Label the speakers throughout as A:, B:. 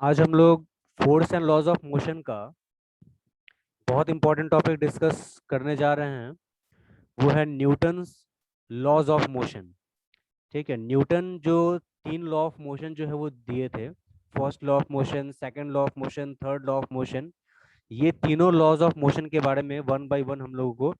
A: आज हम लोग force and laws of motion का बहुत इंपॉर्टेंट टॉपिक डिस्कस करने जा रहे हैं। वो है न्यूटन्स लॉज ऑफ मोशन। ठीक है, न्यूटन जो 3 लॉ ऑफ मोशन जो है वो दिए थे, first law of motion, second law of motion, third law of motion. ये तीनों लॉज ऑफ मोशन के बारे में वन बाय वन हम लोगों को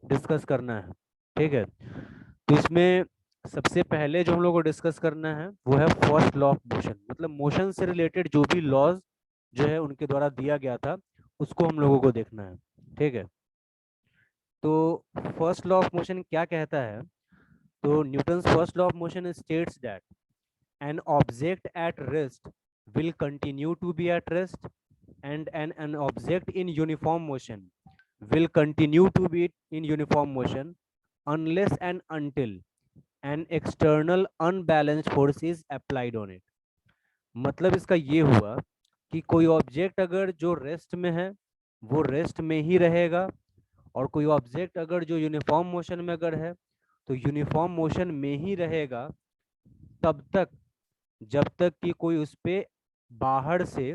A: डिस्कस करना है। ठीक है, तो इसमें सबसे पहले जो हम लोग को डिस्कस करना है वो है फर्स्ट लॉ ऑफ मोशन, मतलब मोशन से रिलेटेड जो भी लॉज जो है उनके द्वारा दिया गया था उसको हम लोगों को देखना है। ठीक है, तो फर्स्ट लॉ ऑफ मोशन क्या कहता है? तो Newton's first law of motion states that N object at rest will continue to be at rest and an object in uniform motion will continue to be in uniform motion unless and until an external unbalanced force is applied on it। मतलब इसका ये हुआ कि कोई object अगर जो rest में है वो रेस्ट में ही रहेगा, और कोई ऑब्जेक्ट अगर जो यूनिफॉर्म मोशन में अगर है तो यूनिफॉर्म मोशन में ही रहेगा तब तक जब तक कि कोई उस पर बाहर से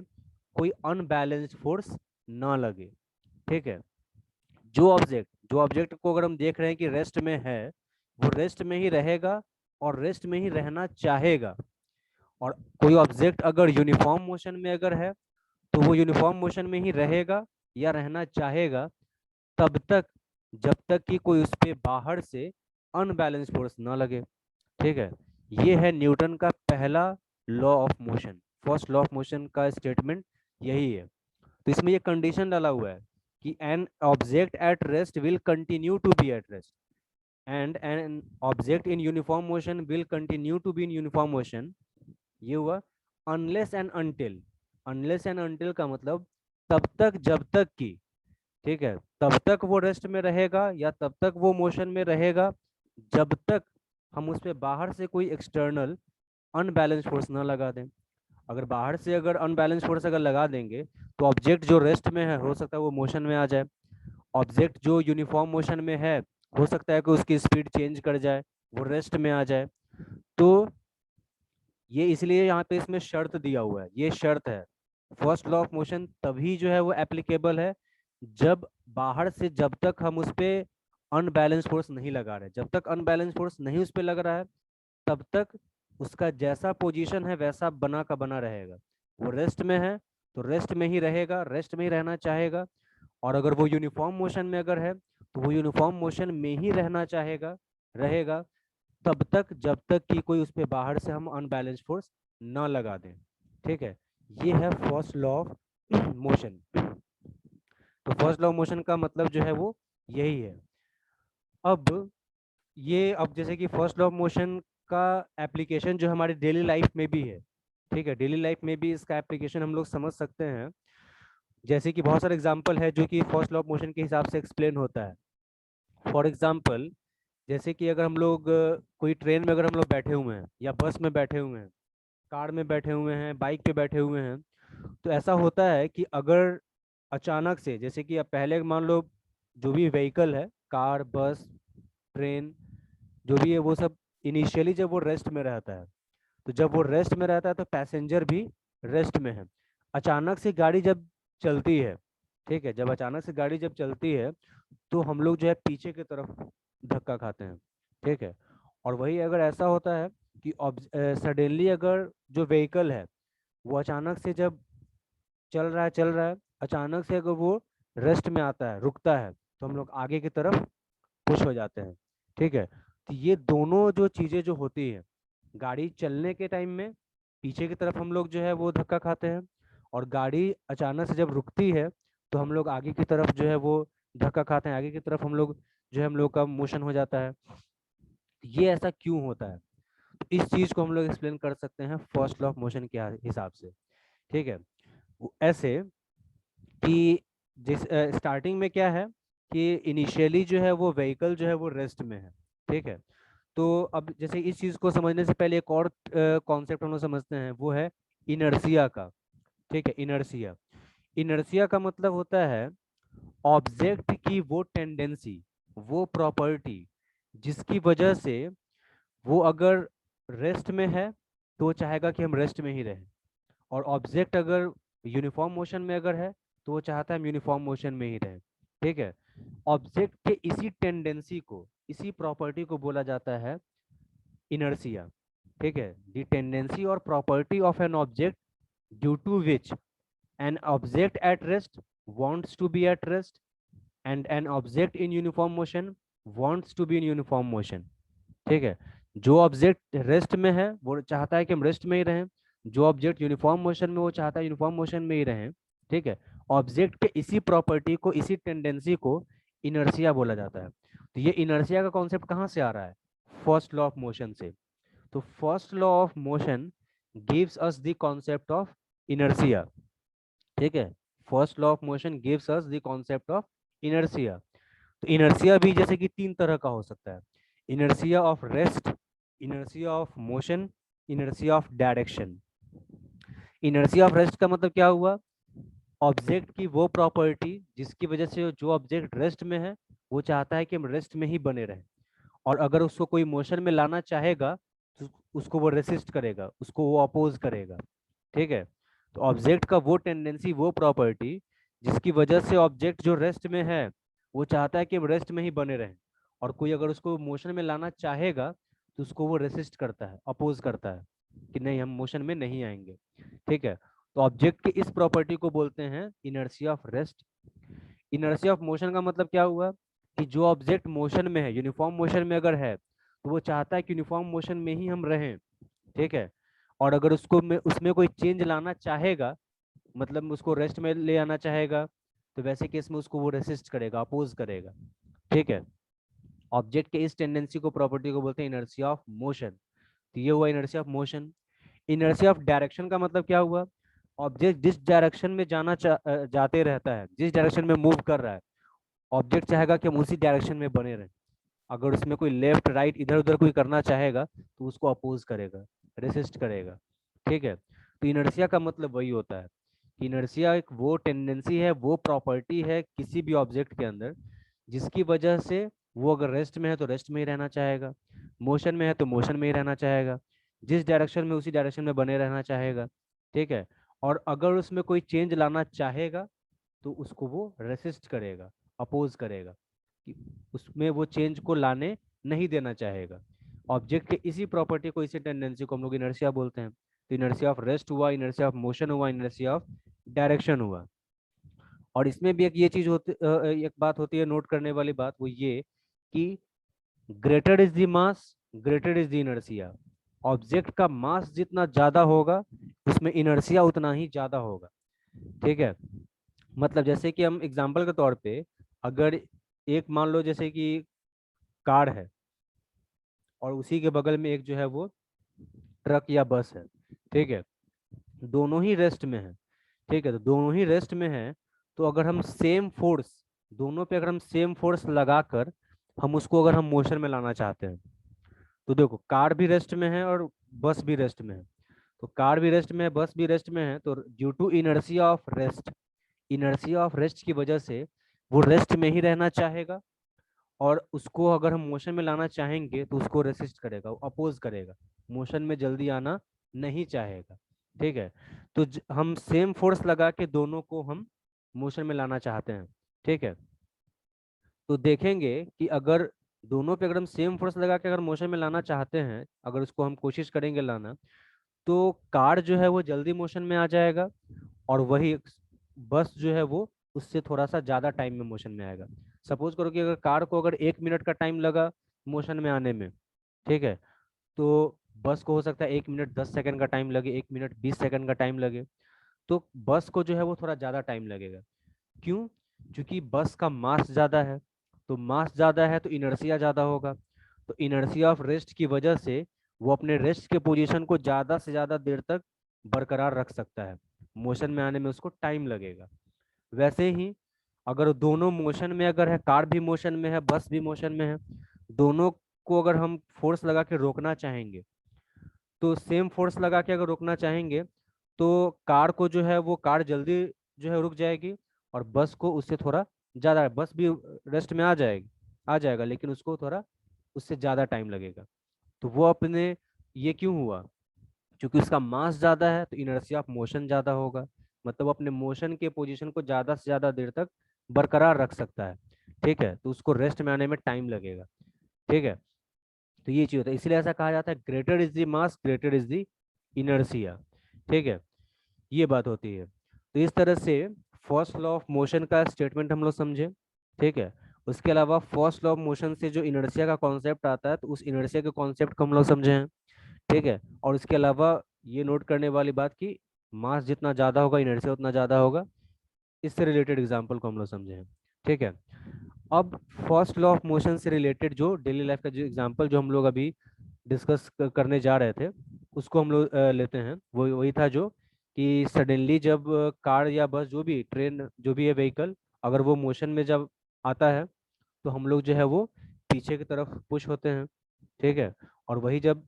A: कोई अनबैलेंस्ड फोर्स ना लगे। ठीक है, जो ऑब्जेक्ट को अगर हम देख रहे हैं कि रेस्ट में है वो रेस्ट में ही रहेगा और रेस्ट में ही रहना चाहेगा, और कोई ऑब्जेक्ट अगर यूनिफॉर्म मोशन में अगर है तो वो यूनिफॉर्म मोशन में ही रहेगा या रहना चाहेगा तब तक जब तक कि कोई उस पर बाहर से अनबैलेंस फोर्स ना लगे। ठीक है, ये है न्यूटन का पहला law of motion, first law of motion का स्टेटमेंट यही है। तो इसमें ये कंडीशन डाला हुआ है कि an object at rest will continue to be at rest and an object in uniform motion will continue to be in uniform motion. ये हुआ unless and until. Unless and until का मतलब तब तक जब तक कि, ठीक है, तब तक वो रेस्ट में रहेगा या तब तक वो मोशन में रहेगा जब तक हम उस पर बाहर से कोई एक्सटर्नल अनबैलेंस फोर्स ना लगा दें। अगर बाहर से अगर अनबैलेंस फोर्स अगर लगा देंगे तो ऑब्जेक्ट जो रेस्ट में है हो सकता है वो मोशन में आ जाए, ऑब्जेक्ट जो यूनिफॉर्म मोशन में है हो सकता है कि उसकी स्पीड चेंज कर जाए, वो रेस्ट में आ जाए। तो ये इसलिए यहाँ पे इसमें शर्त दिया हुआ है, ये शर्त है। फर्स्ट लॉ ऑफ मोशन तभी जो है वो एप्लीकेबल है जब बाहर से, जब तक हम उस पर अनबैलेंस फोर्स नहीं लगा रहे, जब तक अनबैलेंस फोर्स नहीं उस पर लग रहा है तब तक उसका जैसा पोजीशन है वैसा बना का बना रहेगा। वो रेस्ट में है तो रेस्ट में ही रहेगा, रेस्ट में ही रहना चाहेगा, और अगर वो यूनिफॉर्म मोशन में अगर है तो वो यूनिफॉर्म मोशन में ही रहना चाहेगा, रहेगा तब तक जब तक कि कोई उस पर बाहर से हम अनबैलेंस फोर्स ना लगा दें। ठीक है, ये है फर्स्ट लॉ ऑफ मोशन। तो फर्स्ट लॉ ऑफ मोशन का मतलब जो है वो यही है। अब अब जैसे कि फर्स्ट लॉ ऑफ मोशन का एप्लीकेशन जो हमारी डेली लाइफ में भी है। ठीक है, डेली लाइफ में भी इसका एप्लीकेशन हम लोग समझ सकते हैं। जैसे कि बहुत सारे एग्जांपल है जो कि फर्स्ट लॉ ऑफ मोशन के हिसाब से एक्सप्लेन होता है। फॉर एग्जांपल, जैसे कि अगर हम लोग कोई ट्रेन में अगर हम लोग बैठे हुए हैं या बस में बैठे हुए हैं, कार में बैठे हुए हैं, बाइक पे बैठे हुए हैं, तो ऐसा होता है कि अगर अचानक से, जैसे कि अब पहले मान लो जो भी व्हीकल है, कार, बस, ट्रेन, जो भी है वो सब इनिशियली जब वो रेस्ट में रहता है, तो जब वो रेस्ट में रहता है तो पैसेंजर भी रेस्ट में है। अचानक से गाड़ी जब चलती है, ठीक है, जब अचानक से गाड़ी जब चलती है तो हम लोग जो है पीछे की तरफ धक्का खाते हैं। ठीक है, और वही अगर ऐसा होता है कि सडनली अगर जो व्हीकल है वो अचानक से जब चल रहा है अचानक से अगर वो रेस्ट में आता है, रुकता है, तो हम लोग आगे की तरफ पुश हो जाते हैं। ठीक है, तो ये दोनों जो चीज़ें जो होती है, गाड़ी चलने के टाइम में पीछे की तरफ हम लोग जो है वो धक्का खाते हैं, और गाड़ी अचानक से जब रुकती है तो हम लोग आगे की तरफ जो है वो धक्का खाते हैं, आगे की तरफ हम लोग जो है हम लोग का मोशन हो जाता है। ये ऐसा क्यों होता है? तो इस चीज़ को हम लोग एक्सप्लेन कर सकते हैं फर्स्ट लॉ ऑफ मोशन के हिसाब से। ठीक है, ऐसे कि जिस स्टार्टिंग में क्या है कि इनिशियली जो है वो व्हीकल जो है वो रेस्ट में है। ठीक है, तो अब जैसे इस चीज़ को समझने से पहले एक और कॉन्सेप्ट हम लोग समझते हैं, वो है इनर्सिया का। ठीक है, इनर्सिया, इनर्सिया का मतलब होता है ऑब्जेक्ट की वो टेंडेंसी, वो प्रॉपर्टी जिसकी वजह से वो अगर रेस्ट में है तो वो चाहेगा कि हम रेस्ट में ही रहें, और ऑब्जेक्ट अगर यूनिफॉर्म मोशन में अगर है तो वो चाहता है हम यूनिफॉर्म मोशन में ही रहें। ठीक है, ऑब्जेक्ट के इसी टेंडेंसी को, इसी प्रॉपर्टी को बोला जाता है इनर्शिया। ठीक है, द टेंडेंसी और property of an object due to which an object at rest wants to be at rest and an object in uniform motion wants to be in uniform motion। ठीक है, जो object rest में है वो चाहता है कि हम रेस्ट में ही रहें, जो ऑब्जेक्ट यूनिफॉर्म मोशन में वो चाहता है यूनिफॉर्म मोशन में ही रहें। ठीक है, ऑब्जेक्ट के इसी प्रॉपर्टी को, इसी टेंडेंसी को इनर्शिया बोला जाता है। तो ये इनर्शिया का कॉन्सेप्ट कहाँ से आ रहा है? फर्स्ट लॉ ऑफ मोशन से। तो first law of motion gives us the concept of inertia. ठीक है, first law of motion gives us the concept of inertia. तो इनर्शिया भी जैसे कि तीन तरह का हो सकता है, inertia of rest, inertia of motion, inertia of direction. Inertia of rest का मतलब क्या हुआ? ऑब्जेक्ट की वो प्रॉपर्टी जिसकी वजह से जो ऑब्जेक्ट रेस्ट में है वो चाहता है कि हम रेस्ट में ही बने रहें, और अगर उसको कोई मोशन में लाना चाहेगा तो उसको वो रेसिस्ट करेगा, उसको वो अपोज करेगा। ठीक है, तो ऑब्जेक्ट का वो टेंडेंसी, वो प्रॉपर्टी जिसकी वजह से ऑब्जेक्ट जो रेस्ट में है वो चाहता है कि हम रेस्ट में ही बने रहें, और कोई अगर उसको मोशन में लाना चाहेगा तो उसको वो रेसिस्ट करता है, अपोज करता है कि नहीं, हम मोशन में नहीं आएंगे। ठीक है, तो ऑब्जेक्ट की इस प्रॉपर्टी को बोलते हैं inertia of rest. Inertia of motion का मतलब क्या हुआ कि जो ऑब्जेक्ट मोशन में है, यूनिफॉर्म मोशन में अगर है तो वो चाहता है कि यूनिफॉर्म मोशन में ही हम रहें। ठीक है, और अगर उसको उसमें कोई चेंज लाना चाहेगा, मतलब उसको रेस्ट में ले आना चाहेगा, तो वैसे केस में उसको वो रेसिस्ट करेगा, अपोज करेगा। ठीक है, ऑब्जेक्ट के इस टेंडेंसी को, प्रॉपर्टी को बोलते हैं इनर्शिया ऑफ मोशन। तो ये हुआ inertia of motion. Inertia of direction का मतलब क्या हुआ? ऑब्जेक्ट जिस डायरेक्शन में जाते रहता है, जिस डायरेक्शन में मूव कर रहा है, ऑब्जेक्ट चाहेगा कि हम उसी डायरेक्शन में बने रहें। अगर उसमें कोई लेफ्ट राइट इधर उधर कोई करना चाहेगा तो उसको अपोज करेगा, रेसिस्ट करेगा। ठीक है, तो इनर्शिया का मतलब वही होता है कि इनर्शिया एक वो टेंडेंसी है, वो प्रॉपर्टी है किसी भी ऑब्जेक्ट के अंदर जिसकी वजह से वो अगर रेस्ट में है तो रेस्ट में ही रहना चाहेगा, मोशन में है तो मोशन में ही रहना चाहेगा, जिस डायरेक्शन में उसी डायरेक्शन में बने रहना चाहेगा। ठीक है, और अगर उसमें कोई चेंज लाना चाहेगा तो उसको वो रेसिस्ट करेगा, अपोज करेगा, कि उसमें वो चेंज को लाने नहीं देना चाहेगा। ऑब्जेक्ट के इसी प्रॉपर्टी को, इसी टेंडेंसी को हम लोग इनर्शिया बोलते हैं। तो इनर्शिया ऑफ रेस्ट हुआ, इनर्शिया ऑफ मोशन हुआ, इनर्शिया ऑफ डायरेक्शन हुआ। और इसमें भी एक ये चीज होती, एक बात होती है नोट करने वाली बात, वो ये कि greater is the mass, greater is the inertia. Object का मास जितना ज्यादा होगा उसमें इनर्शिया उतना ही ज्यादा होगा। ठीक है, मतलब जैसे कि हम एग्जांपल के तौर पे, अगर एक मान लो जैसे कि कार है और उसी के बगल में एक जो है वो ट्रक या बस है। ठीक है, दोनों ही रेस्ट में है। ठीक है, तो दोनों ही रेस्ट में है, तो अगर हम सेम फोर्स, दोनों पे अगर हम सेम फोर्स लगाकर हम उसको अगर हम मोशन में लाना चाहते हैं, तो देखो कार भी रेस्ट में है और बस भी रेस्ट में है। तो कार भी रेस्ट में है, बस भी रेस्ट में है, तो due to inertia of rest, inertia of rest की वजह से वो रेस्ट में ही रहना चाहेगा, और उसको अगर हम मोशन में लाना चाहेंगे तो उसको रेसिस्ट करेगा, अपोज करेगा, मोशन में जल्दी आना नहीं चाहेगा। ठीक है, तो हम सेम फोर्स लगा के दोनों को हम मोशन में लाना चाहते हैं। ठीक है, तो देखेंगे कि अगर दोनों पे अगर हम सेम फोर्स लगा के अगर मोशन में लाना चाहते हैं, अगर उसको हम कोशिश करेंगे लाना, तो कार जो है वो जल्दी मोशन में आ जाएगा, और वही बस जो है वो उससे थोड़ा सा ज्यादा टाइम में मोशन में आएगा। सपोज करो कि अगर कार को अगर 1 मिनट का टाइम लगा मोशन में आने में, ठीक है, तो बस को हो सकता है 1 मिनट 10 सेकंड का टाइम लगे, 1 मिनट 20 सेकंड का टाइम लगे। तो बस को जो है वो थोड़ा ज्यादा टाइम लगेगा। क्यों? क्योंकि बस का मास ज्यादा है, तो मास ज्यादा है तो इनर्शिया ज्यादा होगा। तो इनर्शिया ऑफ रेस्ट की वजह से वो अपने रेस्ट के पोजीशन को ज्यादा से ज्यादा देर तक बरकरार रख सकता है, मोशन में आने में उसको टाइम लगेगा। वैसे ही अगर दोनों मोशन में अगर है, कार भी मोशन में है, बस भी मोशन में है, दोनों को अगर हम फोर्स लगा के रोकना चाहेंगे, तो सेम फोर्स लगा के अगर रोकना चाहेंगे तो कार को जो है वो कार जल्दी जो है रुक जाएगी, और बस को उससे थोड़ा ज्यादा, बस भी रेस्ट में आ जाएगा लेकिन उसको थोड़ा उससे ज्यादा टाइम लगेगा। तो वो अपने, ये क्यों हुआ? क्योंकि उसका मास ज्यादा है तो इनर्शिया ऑफ मोशन ज्यादा होगा, मतलब अपने मोशन के पोजीशन को ज्यादा से ज्यादा देर तक बरकरार रख सकता है। ठीक है, तो उसको रेस्ट में आने में टाइम लगेगा। ठीक है, तो ये चीज होता है, इसलिए ऐसा कहा जाता है greater is the mass greater is the inertia. ठीक है, ये बात होती है। तो इस तरह से फर्स्ट लॉ ऑफ मोशन का स्टेटमेंट हम लोग समझे। ठीक है, उसके अलावा फर्स्ट लॉ ऑफ मोशन से जो इनर्शिया का कॉन्सेप्ट आता है तो उस इनर्शिया के कॉन्सेप्ट को हम लोग समझे हैं। ठीक है, और इसके अलावा ये नोट करने वाली बात कि मास जितना ज्यादा होगा इनर्शिया उतना ज्यादा होगा, इससे रिलेटेड एग्जांपल को हम लोग समझे हैं। ठीक है, अब फर्स्ट लॉ ऑफ मोशन से रिलेटेड जो डेली लाइफ का जो एग्जांपल जो हम लोग अभी डिस्कस करने जा रहे थे उसको हम लोग लेते हैं। वो वही था जो कि सडनली जब कार या बस जो भी ट्रेन जो भी है व्हीकल, अगर वो मोशन में जब आता है तो हम लोग जो है वो पीछे की तरफ पुश होते हैं। ठीक है, और वही जब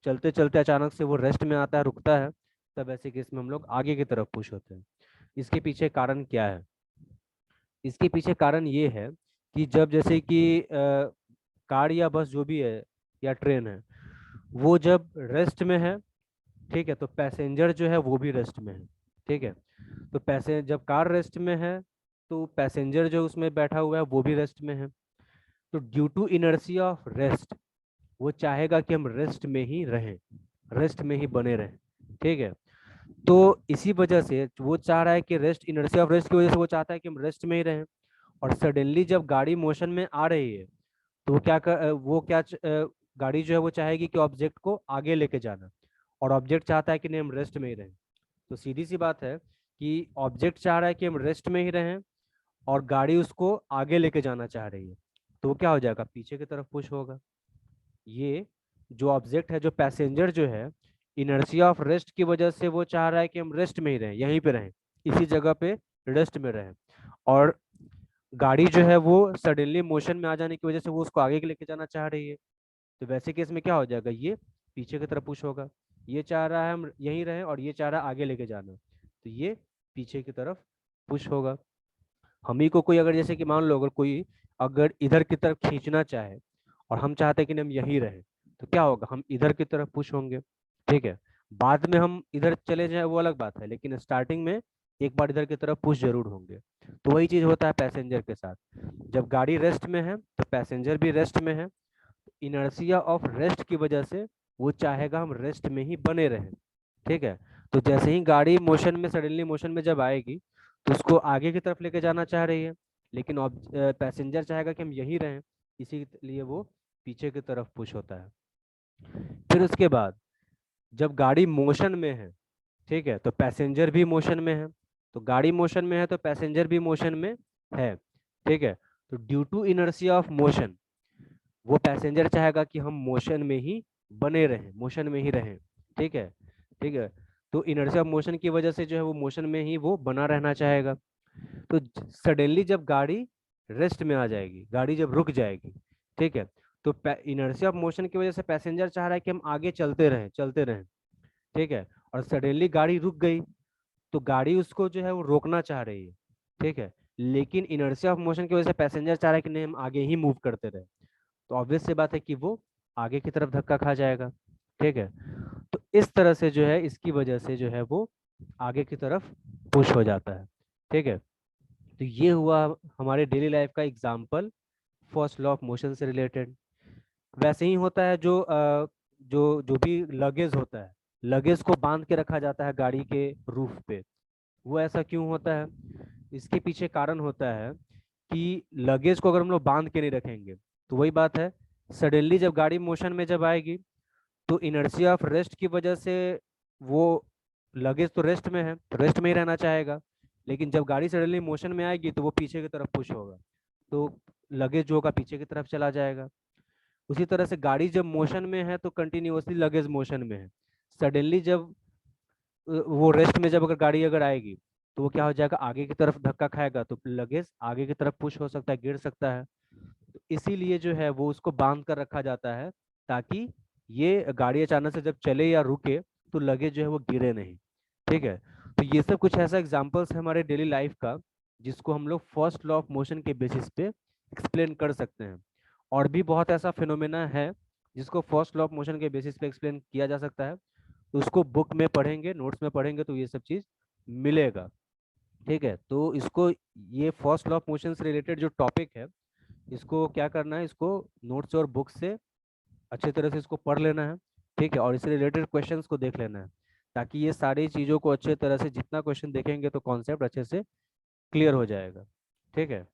A: चलते चलते अचानक से वो रेस्ट में आता है, रुकता है, तब ऐसे केस में हम लोग आगे की तरफ पुश होते हैं। इसके पीछे कारण क्या है? इसके पीछे कारण ये है कि जब जैसे कि कार या बस जो भी है या ट्रेन है वो जब रेस्ट में है, ठीक है, तो पैसेंजर जो है वो भी रेस्ट में है। ठीक है, तो पैसे जब कार रेस्ट में है तो पैसेंजर जो उसमें बैठा हुआ है वो भी रेस्ट में है। तो due to inertia of rest वो चाहेगा कि हम रेस्ट में ही रहें, रेस्ट में ही बने रहें। ठीक है, तो इसी वजह से वो चाह रहा है कि रेस्ट, इनर्शिया ऑफ रेस्ट की वजह से वो चाहता है कि हम रेस्ट में ही रहें। और सडनली जब गाड़ी मोशन में आ रही है तो वो गाड़ी जो है वो चाहेगी कि ऑब्जेक्ट को आगे लेके जाना, और ऑब्जेक्ट चाहता है कि नहीं हम रेस्ट में ही रहें। तो सीधी सी बात है कि ऑब्जेक्ट चाह रहा है कि हम रेस्ट में ही रहें और गाड़ी उसको आगे लेके जाना चाह रही है, तो वो क्या हो जाएगा, पीछे की तरफ पुश होगा। ये जो ऑब्जेक्ट है, जो पैसेंजर जो है, इनर्शिया ऑफ रेस्ट की वजह से वो चाह रहा है कि हम रेस्ट में ही रहें, यहीं पे रहें, इसी जगह पे रेस्ट में रहें। और गाड़ी जो है वो सडनली मोशन में आ जाने की वजह से वो उसको आगे लेके जाना चाह रही है। तो वैसे केस में क्या हो जाएगा, ये पीछे की तरफ पुश होगा। ये चाह रहा है हम यहीं रहें और ये चाह रहा है आगे लेके जाना, तो ये पीछे की तरफ पुश होगा। हम ही को कोई अगर जैसे कि मान लो अगर कोई अगर इधर की तरफ खींचना चाहे और हम चाहते हैं कि हम यहीं रहें, तो क्या होगा, हम इधर की तरफ पुश होंगे। ठीक है, बाद में हम इधर चले जाए वो अलग बात है, लेकिन स्टार्टिंग में एक बार इधर की तरफ पुश जरूर होंगे। तो वही चीज होता है पैसेंजर के साथ। जब गाड़ी रेस्ट में है तो पैसेंजर भी रेस्ट में है। इनर्शिया ऑफ रेस्ट की वजह से वो चाहेगा हम रेस्ट में ही बने रहें। ठीक है, तो जैसे ही गाड़ी मोशन में, सडनली मोशन में जब आएगी तो उसको आगे की तरफ लेके जाना चाह रही है, लेकिन पैसेंजर चाहेगा कि हम यहीं रहें, इसीलिए वो पीछे की तरफ पुश होता है। फिर उसके बाद जब गाड़ी मोशन में है, ठीक है, तो पैसेंजर भी मोशन में है। तो गाड़ी मोशन में है तो पैसेंजर भी मोशन में है। ठीक है, तो due to inertia of motion वो पैसेंजर चाहेगा कि हम मोशन में ही बने रहें, मोशन में ही रहें। ठीक है, ठीक है, तो इनर्शिया ऑफ मोशन की वजह से जो है वो मोशन में ही वो बना रहना चाहेगा। तो सडनली जब गाड़ी रेस्ट में आ जाएगी, गाड़ी जब रुक जाएगी, ठीक है, तो इनर्शिया ऑफ मोशन की वजह से पैसेंजर चाह रहा है कि हम आगे चलते रहें, चलते रहें। ठीक है, और सडनली गाड़ी रुक गई तो गाड़ी उसको जो है वो रोकना चाह रही है। ठीक है, लेकिन इनर्शिया ऑफ मोशन की वजह से पैसेंजर चाह रहा है कि नहीं हम आगे ही मूव करते रहे, तो ऑब्वियस सी बात है कि वो आगे की तरफ धक्का खा जाएगा। ठीक है, तो इस तरह से जो है इसकी वजह से जो है वो आगे की तरफ पुश हो जाता है। ठीक है, तो ये हुआ हमारे डेली लाइफ का example first law of motion से रिलेटेड। वैसे ही होता है जो जो जो भी लगेज होता है, लगेज को बांध के रखा जाता है गाड़ी के रूफ पे। वो ऐसा क्यों होता है? इसके पीछे कारण होता है कि लगेज को अगर हम लोग बांध के नहीं रखेंगे तो वही बात है, सडनली जब गाड़ी मोशन में जब आएगी तो इनर्शिया ऑफ रेस्ट की वजह से वो लगेज तो रेस्ट में है, तो रेस्ट में ही रहना चाहेगा। लेकिन जब गाड़ी सडनली मोशन में आएगी तो वो पीछे की तरफ पुश होगा, तो लगेज जो होगा पीछे की तरफ चला जाएगा। उसी तरह से गाड़ी जब मोशन में है तो कंटिन्यूअसली लगेज मोशन में है। सडनली जब वो रेस्ट में जब अगर गाड़ी अगर आएगी तो वो क्या हो जाएगा, आगे की तरफ धक्का खाएगा तो लगेज आगे की तरफ पुश हो सकता है, गिर सकता है। तो इसीलिए जो है वो उसको बांध कर रखा जाता है, ताकि ये गाड़ी अचानक से जब चले या रुके तो लगेज जो है वो गिरे नहीं। ठीक है, तो ये सब कुछ ऐसा एग्जांपल्स है हमारे डेली लाइफ का जिसको हम लोग फर्स्ट लॉ ऑफ मोशन के बेसिस पे एक्सप्लेन कर सकते हैं। और भी बहुत ऐसा फिनोमेना है जिसको फर्स्ट लॉ ऑफ मोशन के बेसिस पे एक्सप्लेन किया जा सकता है, तो उसको बुक में पढ़ेंगे, नोट्स में पढ़ेंगे तो ये सब चीज मिलेगा। ठीक है, तो इसको, ये फर्स्ट लॉ ऑफ मोशन से रिलेटेड जो टॉपिक है, इसको क्या करना है, इसको नोट्स और बुक से अच्छे तरह से इसको पढ़ लेना है। ठीक है, और इससे रिलेटेड क्वेश्चंस को देख लेना है, ताकि ये सारी चीज़ों को अच्छे तरह से, जितना क्वेश्चन देखेंगे तो कॉन्सेप्ट अच्छे से क्लियर हो जाएगा। ठीक है।